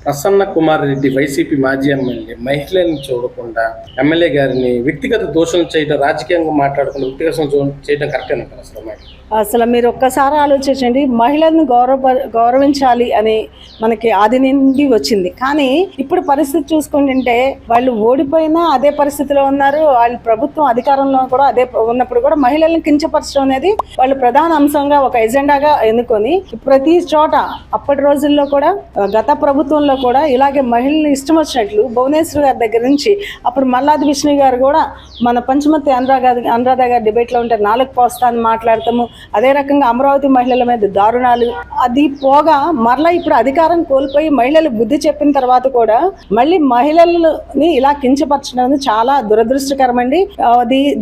Prasanna Kumar Reddy YCP మాజీ MLA మహిళల్ని చూడకుండా ఎమ్మెల్యే గారిని వ్యక్తిగత దోషం చేయడం, రాజకీయంగా మాట్లాడకుండా వ్యక్తిగత చేయడం కరెక్ట్ అంటారు అసలు మీరు ఒక్కసారి ఆలోచించండి. మహిళలను గౌరవించాలి అని మనకి ఆది నుండి వచ్చింది. కానీ ఇప్పుడు పరిస్థితి చూసుకుంటుంటే వాళ్ళు ఓడిపోయినా అదే పరిస్థితిలో ఉన్నారు. వాళ్ళు ప్రభుత్వం అధికారంలో కూడా అదే ఉన్నప్పుడు కూడా మహిళలను కించపరచడం అనేది వాళ్ళు ప్రధాన అంశంగా ఒక ఎజెండాగా ఎన్నుకొని ప్రతి చోట అప్పటి రోజుల్లో కూడా గత ప్రభుత్వంలో కూడా ఇలాగే మహిళలు ఇష్టం వచ్చినట్లు భువనేశ్వర్ గారి దగ్గర నుంచి అప్పుడు మల్లాది విష్ణు గారు కూడా మన పంచమతి అనురాధ గారి డిబేట్లో ఉంటే నాలుగు పోస్తాను మాట్లాడతాము. అదే రకంగా అమరావతి మహిళల మీద దారుణాలు అది పోగా మరలా ఇప్పుడు అధికారం కోల్పోయి మహిళలు బుద్ధి చెప్పిన తర్వాత కూడా మళ్ళీ మహిళలని ఇలా కించపరచడం చాలా దురదృష్టకరం అండి.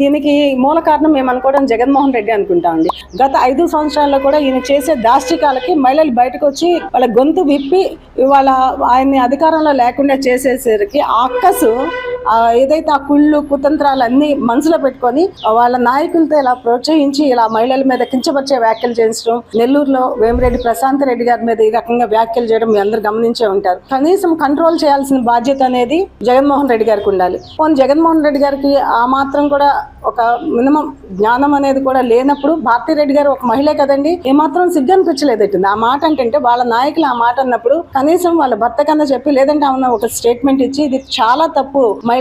దీనికి మూల కారణం మేము అనుకోవడం జగన్మోహన్ రెడ్డి అనుకుంటామండి. గత 5 సంవత్సరాల్లో కూడా ఈయన చేసే దాష్టికాలకి మహిళలు బయటకు వచ్చి వాళ్ళ గొంతు విప్పి ఇవాళ ఆయన్ని అధికారంలో లేకుండా చేసేసరికి ఆ అక్కసు ఏదైతే ఆ కుళ్ళు కుతంత్రాలు అన్ని మనసులో పెట్టుకొని వాళ్ళ నాయకులతో ఇలా ప్రోత్సహించి ఇలా మహిళల మీద కించపరిచే వ్యాఖ్యలు చేయించడం, నెల్లూరులో వేమిరెడ్డి ప్రశాంత్ రెడ్డి గారి మీద ఈ రకంగా వ్యాఖ్యలు చేయడం మీ అందరు గమనించే ఉంటారు. కనీసం కంట్రోల్ చేయాల్సిన బాధ్యత అనేది జగన్మోహన్ రెడ్డి గారికి ఉండాలి. జగన్మోహన్ రెడ్డి గారికి ఆ మాత్రం కూడా ఒక మినిమం జ్ఞానం అనేది కూడా లేనప్పుడు భారతిరెడ్డి గారు ఒక మహిళే కదండి, ఏమాత్రం సిగ్గు అనిపించలేదట్టుంది ఆ మాట అంటే. వాళ్ళ నాయకులు ఆ మాట అన్నప్పుడు కనీసం వాళ్ళ భర్త కన్నా చెప్పి లేదంటే ఆమె ఒక స్టేట్మెంట్ ఇచ్చి ఇది చాలా తప్పు, మహిళ